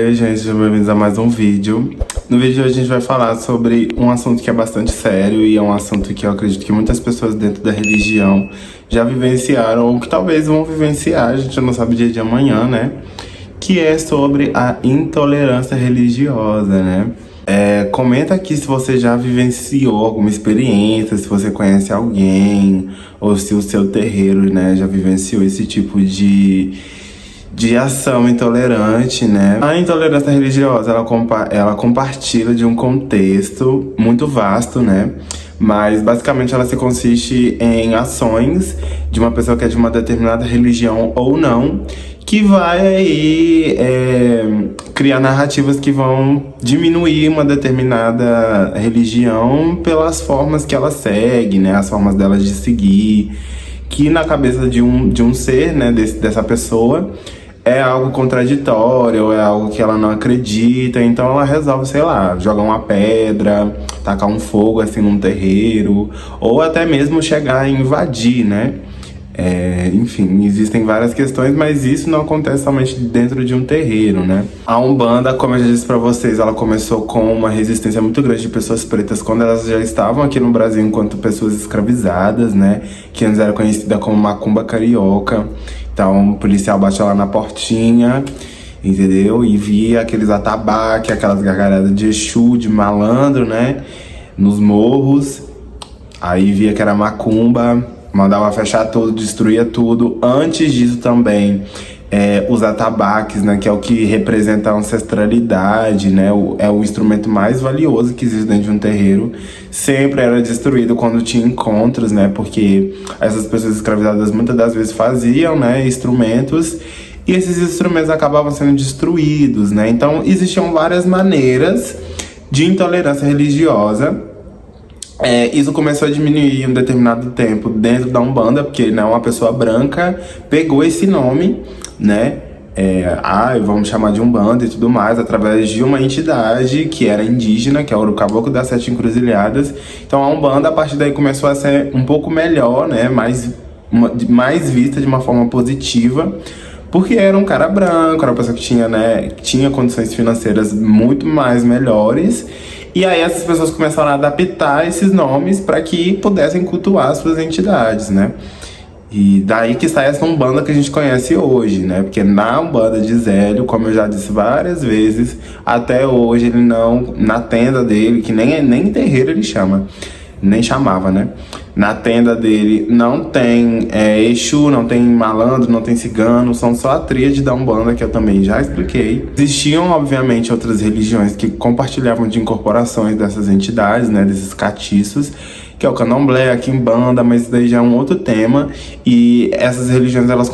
Oi, gente, sejam bem-vindos a mais um vídeo. No vídeo de hoje a gente vai falar sobre um assunto que é bastante sério e é um assunto que eu acredito que muitas pessoas dentro da religião já vivenciaram ou que talvez vão vivenciar, a gente não sabe o dia de amanhã, né? Que é sobre a intolerância religiosa, né? Comenta aqui se você já vivenciou alguma experiência, se você conhece alguém, ou se o seu terreiro, né, já vivenciou esse tipo de ação intolerante, né? A intolerância religiosa, ela compartilha de um contexto muito vasto, né? Mas basicamente ela se consiste em ações de uma pessoa que é de uma determinada religião ou não, que vai aí criar narrativas que vão diminuir uma determinada religião pelas formas que ela segue, né? As formas dela de seguir, que na cabeça de um ser, né, dessa pessoa, é algo contraditório, ou é algo que ela não acredita, então ela resolve, sei lá, jogar uma pedra, tacar um fogo assim num terreiro, ou até mesmo chegar a invadir, né? Enfim, existem várias questões, mas isso não acontece somente dentro de um terreiro, né? A Umbanda, como eu já disse pra vocês, ela começou com uma resistência muito grande de pessoas pretas quando elas já estavam aqui no Brasil enquanto pessoas escravizadas, né? Que antes era conhecida como macumba carioca. Então, o policial bate lá na portinha, entendeu? E via aqueles atabaques, aquelas gargalhadas de Exu, de malandro, né? Nos morros. Aí via que era macumba, mandava fechar tudo, destruía tudo. Antes disso também, os atabaques, né, que é o que representa a ancestralidade, né, é o instrumento mais valioso que existe dentro de um terreiro, sempre era destruído quando tinha encontros, né, porque essas pessoas escravizadas muitas das vezes faziam, né, instrumentos, e esses instrumentos acabavam sendo destruídos, né. Então existiam várias maneiras de intolerância religiosa. Isso começou a diminuir em um determinado tempo dentro da Umbanda, porque, né, uma pessoa branca pegou esse nome, né, vamos chamar de Umbanda e tudo mais, através de uma entidade que era indígena, que é o Caboclo das Sete Encruzilhadas. Então a Umbanda, a partir daí, começou a ser um pouco melhor, né, mais vista de uma forma positiva, porque era um cara branco, era uma pessoa que tinha condições financeiras muito mais melhores. E aí essas pessoas começaram a adaptar esses nomes para que pudessem cultuar as suas entidades, né? E daí que sai essa Umbanda que a gente conhece hoje, né? Porque na Umbanda de Zélio, como eu já disse várias vezes, até hoje ele não, na tenda dele, que nem terreiro ele chama, nem chamava, né? Na tenda dele não tem Exu, não tem malandro, não tem cigano, são só a tríade da Umbanda, que eu também já expliquei. Existiam, obviamente, outras religiões que compartilhavam de incorporações dessas entidades, né, desses catiços, que é o Candomblé, a Quimbanda, mas isso daí já é um outro tema. E essas religiões, elas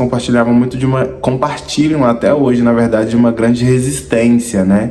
compartilham até hoje, na verdade, de uma grande resistência, né?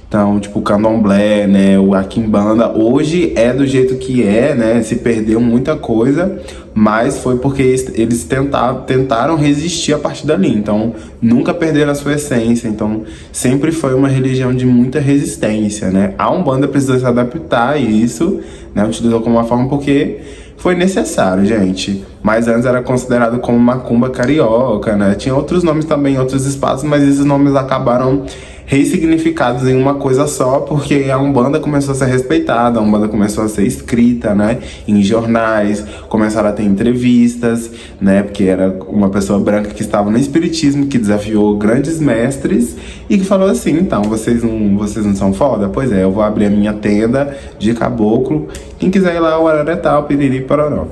Então, tipo, o Candomblé, né, a Quimbanda, hoje é do jeito que é, né, se perdeu muita coisa, mas foi porque eles tentaram resistir a partir dali, então nunca perderam a sua essência, então sempre foi uma religião de muita resistência, né. A Umbanda precisou se adaptar a isso, né, utilizou como uma forma porque foi necessário, gente. Mas antes era considerado como macumba carioca, né, tinha outros nomes também em outros espaços, mas esses nomes acabaram ressignificados em uma coisa só, porque a Umbanda começou a ser respeitada, a Umbanda começou a ser escrita, né, em jornais, começaram a ter entrevistas, né, porque era uma pessoa branca que estava no espiritismo, que desafiou grandes mestres e que falou assim: então, vocês não são foda? Pois é, eu vou abrir a minha tenda de caboclo, quem quiser ir lá, o horário é tal, piriri, pororó.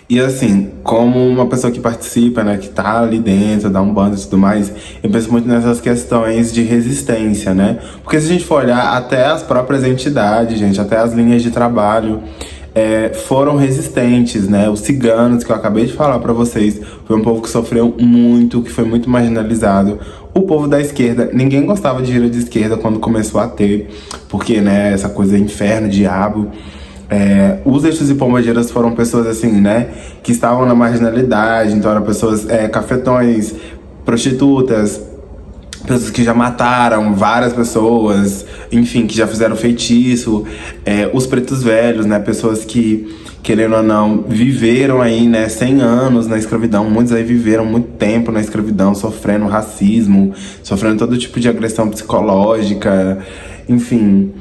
E assim, como uma pessoa que participa, né, que tá ali dentro da Umbanda e tudo mais, eu penso muito nessas questões de resistência, né? Porque se a gente for olhar até as próprias entidades, gente, até as linhas de trabalho, foram resistentes, né? Os ciganos, que eu acabei de falar pra vocês, foi um povo que sofreu muito, que foi muito marginalizado. O povo da esquerda, ninguém gostava de gíria de esquerda quando começou a ter, porque, né, essa coisa inferno, diabo. Os Exus e Pombageiras foram pessoas assim, né, que estavam na marginalidade, então eram pessoas cafetões, prostitutas, pessoas que já mataram várias pessoas, enfim, que já fizeram feitiço, os pretos velhos, né, pessoas que querendo ou não, viveram aí, né, 100 anos na escravidão. Muitos aí viveram muito tempo na escravidão, sofrendo racismo, sofrendo todo tipo de agressão psicológica, enfim.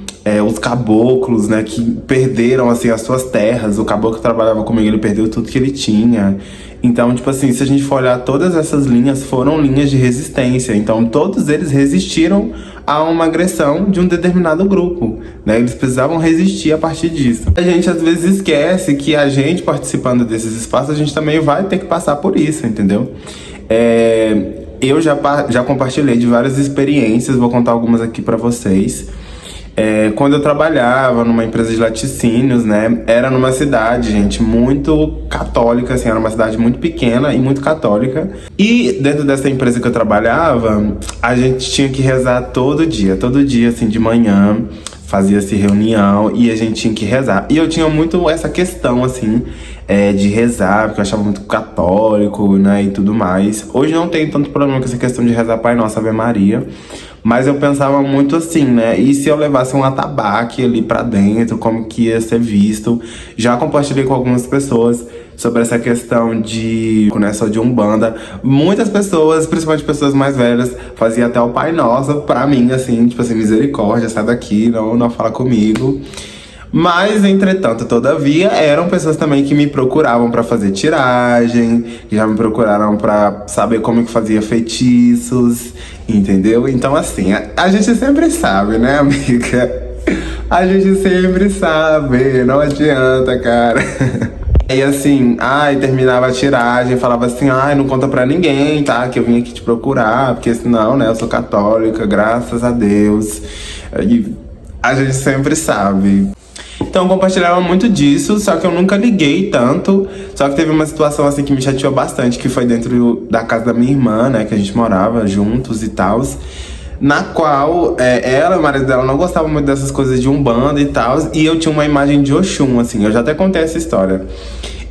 Os caboclos, né, que perderam, assim, as suas terras. O caboclo que trabalhava comigo, ele perdeu tudo que ele tinha. Então, tipo assim, se a gente for olhar, todas essas linhas foram linhas de resistência. Então, todos eles resistiram a uma agressão de um determinado grupo, né? Eles precisavam resistir a partir disso. A gente, às vezes, esquece que a gente, participando desses espaços, a gente também vai ter que passar por isso, entendeu? Eu já compartilhei de várias experiências, vou contar algumas aqui pra vocês. Quando eu trabalhava numa empresa de laticínios, né, era numa cidade, gente, muito católica, assim, era uma cidade muito pequena e muito católica. E dentro dessa empresa que eu trabalhava, a gente tinha que rezar todo dia, assim, de manhã, fazia-se reunião e a gente tinha que rezar. E eu tinha muito essa questão, assim, de rezar, porque eu achava muito católico, né, e tudo mais. Hoje não tenho tanto problema com essa questão de rezar Pai Nosso, Ave Maria. Mas eu pensava muito assim, né? E se eu levasse um atabaque ali pra dentro, como que ia ser visto? Já compartilhei com algumas pessoas sobre essa questão de, né, só de Umbanda. Muitas pessoas, principalmente pessoas mais velhas, faziam até o Pai Nosso pra mim, assim, tipo assim, misericórdia, sai daqui, não fala comigo. Mas, entretanto, todavia, eram pessoas também que me procuravam pra fazer tiragem, que já me procuraram pra saber como que fazia feitiços, entendeu? Então, assim, a gente sempre sabe, né, amiga? A gente sempre sabe, não adianta, cara. E assim, terminava a tiragem, falava assim, não conta pra ninguém, tá? Que eu vim aqui te procurar, porque senão, né, eu sou católica, graças a Deus. E a gente sempre sabe. Então eu compartilhava muito disso, só que eu nunca liguei tanto. Só que teve uma situação assim que me chateou bastante, que foi dentro da casa da minha irmã, né, que a gente morava juntos e tal. Na qual ela e o marido dela não gostavam muito dessas coisas de Umbanda e tal. E eu tinha uma imagem de Oxum, assim, eu já até contei essa história.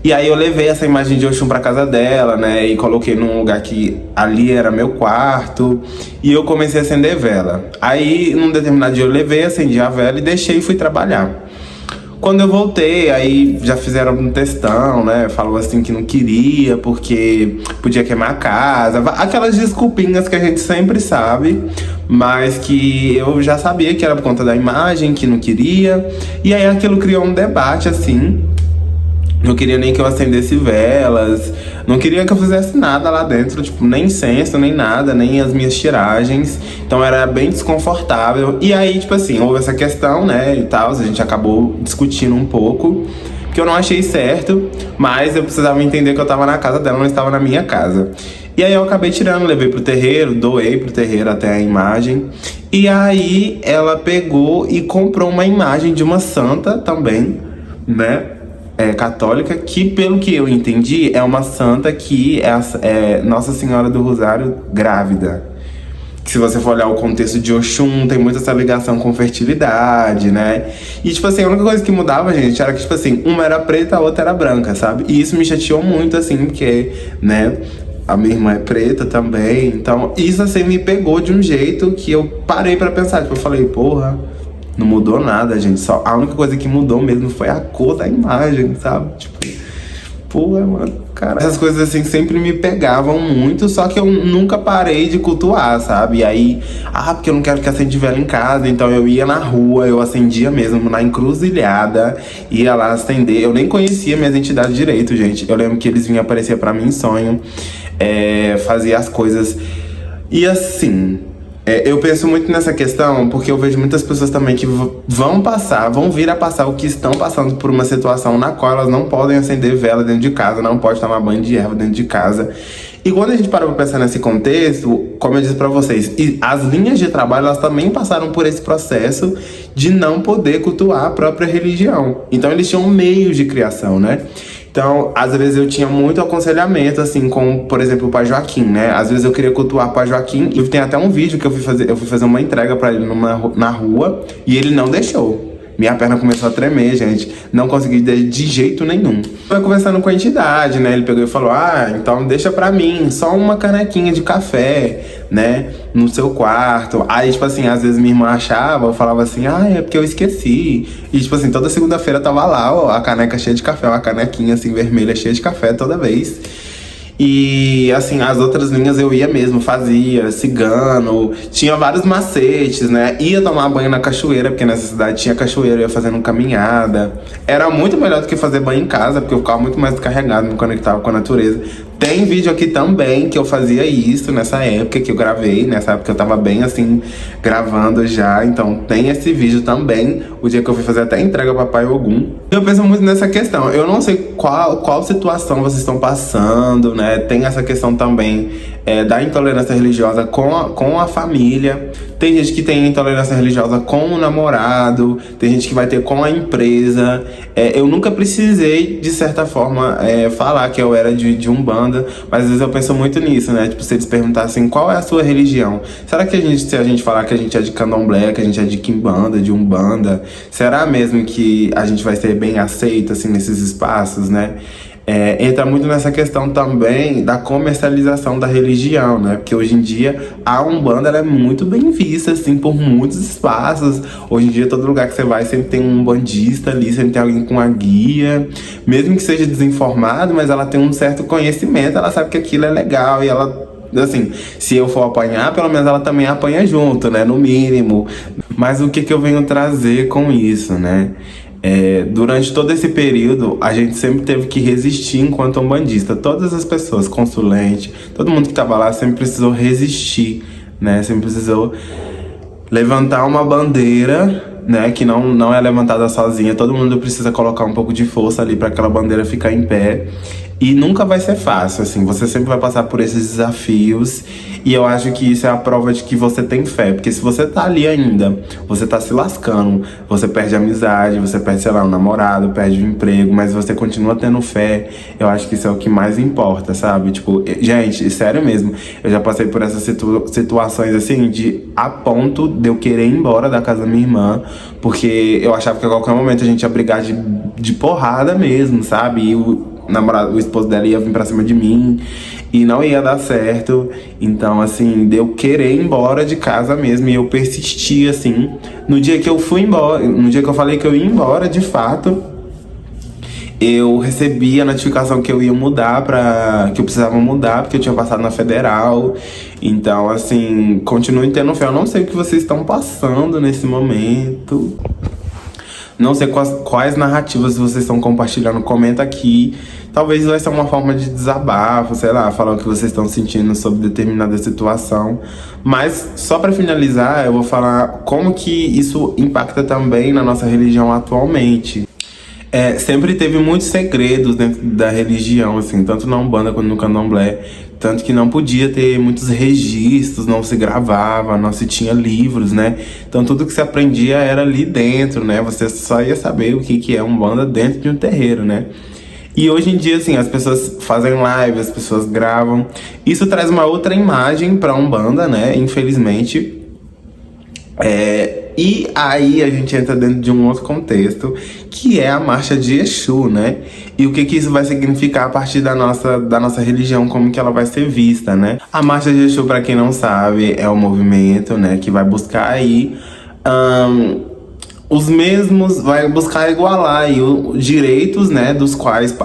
E aí eu levei essa imagem de Oxum pra casa dela, né, e coloquei num lugar que ali era meu quarto. E eu comecei a acender vela. Aí, num determinado dia eu levei, acendi a vela e deixei e fui trabalhar. Quando eu voltei, aí já fizeram um testão, né? Falou assim que não queria, porque podia queimar a casa. Aquelas desculpinhas que a gente sempre sabe, mas que eu já sabia que era por conta da imagem, que não queria. E aí aquilo criou um debate, assim. Não queria nem que eu acendesse velas, não queria que eu fizesse nada lá dentro, tipo, nem incenso, nem nada, nem as minhas tiragens. Então era bem desconfortável. E aí, tipo assim, houve essa questão, né, e tal, a gente acabou discutindo um pouco, que eu não achei certo, mas eu precisava entender que eu tava na casa dela, não estava na minha casa. E aí eu acabei tirando, levei pro terreiro, doei pro terreiro até a imagem. E aí ela pegou e comprou uma imagem de uma santa também, né, católica, que pelo que eu entendi é uma santa que é Nossa Senhora do Rosário grávida. Que se você for olhar o contexto de Oxum, tem muita essa ligação com fertilidade, né? E tipo assim, a única coisa que mudava, gente, era que tipo assim, uma era preta, a outra era branca, sabe? E isso me chateou muito, assim, porque, né, a minha irmã é preta também. Então isso assim me pegou de um jeito que eu parei pra pensar. Tipo, eu falei, porra, não mudou nada, gente. Só a única coisa que mudou mesmo foi a cor da imagem, sabe? Tipo, porra, mano, cara. Essas coisas assim sempre me pegavam muito, só que eu nunca parei de cultuar, sabe? E aí, porque eu não quero que acende vela em casa, então eu ia na rua, eu acendia mesmo na encruzilhada, ia lá acender. Eu nem conhecia minhas entidades direito, gente. Eu lembro que eles vinham aparecer pra mim em sonho, fazia as coisas. E assim, eu penso muito nessa questão porque eu vejo muitas pessoas também que vão vir a passar o que estão passando por uma situação na qual elas não podem acender vela dentro de casa, não podem tomar banho de erva dentro de casa. E quando a gente para pra pensar nesse contexto, como eu disse pra vocês, as linhas de trabalho, elas também passaram por esse processo de não poder cultuar a própria religião. Então eles tinham meios de criação, né? Então, às vezes eu tinha muito aconselhamento, assim, com, por exemplo, o Pai Joaquim, né? Às vezes eu queria cultuar o Pai Joaquim, e tem até um vídeo que eu fui fazer uma entrega pra ele na rua, e ele não deixou. Minha perna começou a tremer, gente. Não consegui de jeito nenhum. Foi conversando com a entidade, né? Ele pegou e falou, então deixa pra mim só uma canequinha de café, né? No seu quarto. Aí, tipo assim, às vezes minha irmã achava, eu falava assim, é porque eu esqueci. E, tipo assim, toda segunda-feira tava lá, ó, a caneca cheia de café, uma canequinha assim, vermelha, cheia de café toda vez. E assim, as outras linhas eu ia mesmo, fazia, cigano, tinha vários macetes, né? Ia tomar banho na cachoeira, porque nessa cidade tinha cachoeira, eu ia fazendo caminhada. Era muito melhor do que fazer banho em casa, porque eu ficava muito mais descarregado, me conectava com a natureza. Tem vídeo aqui também que eu fazia isso nessa época que eu gravei, nessa época eu tava bem assim, gravando já. Então tem esse vídeo também, o dia que eu fui fazer até entrega pra Papai Ogum. Eu penso muito nessa questão, eu não sei qual situação vocês estão passando, né? Tem essa questão também da intolerância religiosa com a família. Tem gente que tem intolerância religiosa com o namorado, tem gente que vai ter com a empresa. Eu nunca precisei, de certa forma, falar que eu era de Umbanda, mas às vezes eu penso muito nisso, né? Tipo, se eles perguntassem qual é a sua religião, será que se a gente falar que a gente é de Candomblé, que a gente é de Quimbanda, de Umbanda, será mesmo que a gente vai ser bem aceito, assim, nesses espaços, né? Entra muito nessa questão também da comercialização da religião, né? Porque hoje em dia a Umbanda ela é muito bem vista, assim, por muitos espaços. Hoje em dia, todo lugar que você vai sempre tem um umbandista ali, sempre tem alguém com a guia. Mesmo que seja desinformado, mas ela tem um certo conhecimento, ela sabe que aquilo é legal e ela... Assim, se eu for apanhar, pelo menos ela também apanha junto, né? No mínimo. Mas o que eu venho trazer com isso, né? Durante todo esse período, a gente sempre teve que resistir enquanto umbandista. Todas as pessoas, consulente, todo mundo que estava lá sempre precisou resistir, né? Sempre precisou levantar uma bandeira, né? Que não é levantada sozinha. Todo mundo precisa colocar um pouco de força ali para aquela bandeira ficar em pé. E nunca vai ser fácil, assim, você sempre vai passar por esses desafios. E eu acho que isso é a prova de que você tem fé. Porque se você tá ali ainda, você tá se lascando, você perde a amizade, você perde, sei lá, um namorado, perde o emprego, mas você continua tendo fé, eu acho que isso é o que mais importa, sabe? Tipo, gente, sério mesmo, eu já passei por essas situações, assim, a ponto de eu querer ir embora da casa da minha irmã, porque eu achava que a qualquer momento a gente ia brigar de porrada mesmo, sabe? E o esposo dela ia vir pra cima de mim e não ia dar certo. Então, assim, de eu querer ir embora de casa mesmo. E eu persisti, assim. No dia que eu fui embora, no dia que eu falei que eu ia embora, de fato, eu recebi a notificação que eu ia mudar que eu precisava mudar, porque eu tinha passado na federal. Então, assim, continuem tendo fé. Eu não sei o que vocês estão passando nesse momento. Não sei quais narrativas vocês estão compartilhando, comenta aqui. Talvez vai ser uma forma de desabafo, sei lá, falar o que vocês estão sentindo sobre determinada situação. Mas, só pra finalizar, eu vou falar como que isso impacta também na nossa religião atualmente. Sempre teve muitos segredos dentro da religião, assim, tanto na Umbanda quanto no Candomblé. Tanto que não podia ter muitos registros, não se gravava, não se tinha livros, né? Então tudo que se aprendia era ali dentro, né? Você só ia saber o que é Umbanda dentro de um terreiro, né? E hoje em dia, assim, as pessoas fazem live, as pessoas gravam. Isso traz uma outra imagem pra Umbanda, né? Infelizmente. E aí a gente entra dentro de um outro contexto, que é a marcha de Exu, né? E o que isso vai significar a partir da nossa religião, como que ela vai ser vista, né? A marcha de Exu, pra quem não sabe, é um movimento, né, que vai buscar aí os mesmos, vai buscar igualar aí os direitos, né, dos quais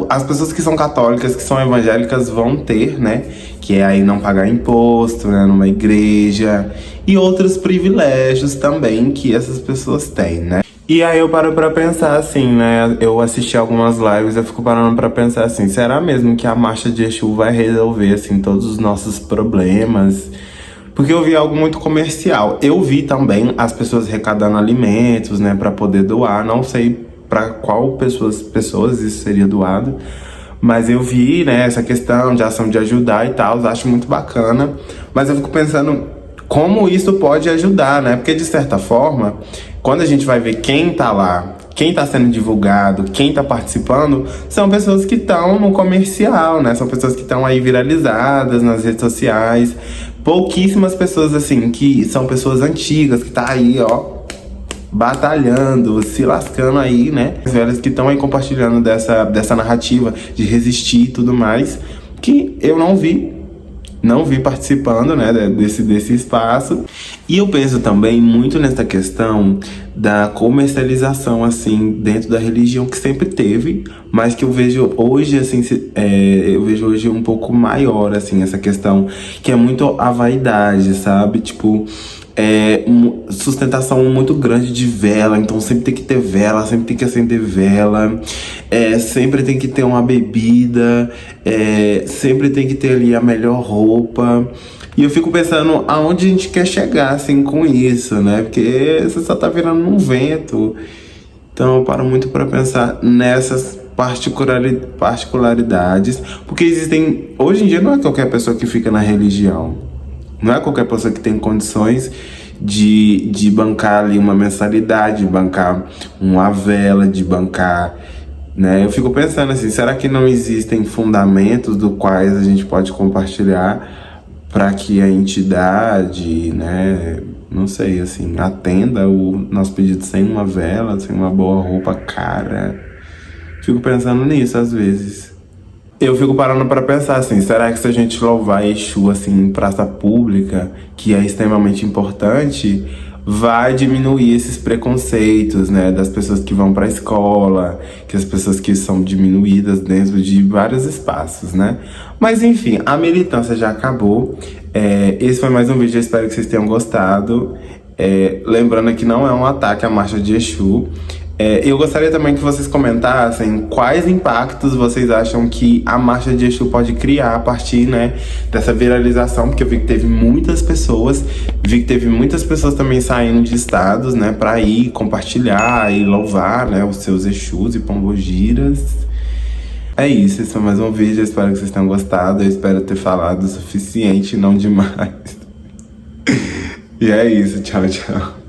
as pessoas que são católicas, que são evangélicas vão ter, né? Que é aí não pagar imposto, né, numa igreja. E outros privilégios também que essas pessoas têm, né? E aí eu paro pra pensar assim, né? Eu assisti algumas lives, eu fico parando pra pensar assim, será mesmo que a marcha de Exu vai resolver, assim, todos os nossos problemas? Porque eu vi algo muito comercial. Eu vi também as pessoas arrecadando alimentos, né, pra poder doar. Não sei pra qual pessoas isso seria doado. Mas eu vi, né, essa questão de ação de ajudar e tal, acho muito bacana. Mas eu fico pensando como isso pode ajudar, né? Porque de certa forma, quando a gente vai ver quem tá lá, quem tá sendo divulgado, quem tá participando, são pessoas que estão no comercial, né? São pessoas que estão aí viralizadas nas redes sociais. Pouquíssimas pessoas, assim, que são pessoas antigas, que tá aí, ó, batalhando, se lascando aí, né? As velhas que estão aí compartilhando dessa narrativa de resistir e tudo mais, que eu não vi participando, né, desse espaço. E eu penso também muito nessa questão da comercialização, assim, dentro da religião, que sempre teve, mas que eu vejo hoje, assim, eu vejo hoje um pouco maior, assim, essa questão, que é muito a vaidade, sabe? Tipo, sustentação muito grande de vela, então sempre tem que ter vela, sempre tem que acender vela, sempre tem que ter uma bebida, sempre tem que ter ali a melhor roupa. E eu fico pensando aonde a gente quer chegar, assim, com isso, né? Porque você só tá virando um vento. Então eu paro muito para pensar nessas particularidades, porque existem, hoje em dia não é qualquer pessoa que fica na religião. Não é qualquer pessoa que tem condições de bancar ali uma mensalidade, de bancar uma vela, de bancar, né? Eu fico pensando assim, será que não existem fundamentos do quais a gente pode compartilhar para que a entidade, né, não sei, assim, atenda o nosso pedido sem uma vela, sem uma boa roupa cara? Fico pensando nisso às vezes. Eu fico parando pra pensar assim, será que se a gente louvar Exu assim em praça pública, que é extremamente importante, vai diminuir esses preconceitos, né, das pessoas que vão pra escola, que as pessoas que são diminuídas dentro de vários espaços, né? Mas enfim, a militância já acabou. Esse foi mais um vídeo, eu espero que vocês tenham gostado. Lembrando que não é um ataque à marcha de Exu. Eu gostaria também que vocês comentassem quais impactos vocês acham que a marcha de Exu pode criar a partir, né, dessa viralização, porque eu vi que teve muitas pessoas, também saindo de estados, né, para ir compartilhar e louvar, né, os seus Exus e pombogiras. É isso, esse foi mais um vídeo, eu espero que vocês tenham gostado, eu espero ter falado o suficiente, não demais. E é isso, tchau, tchau.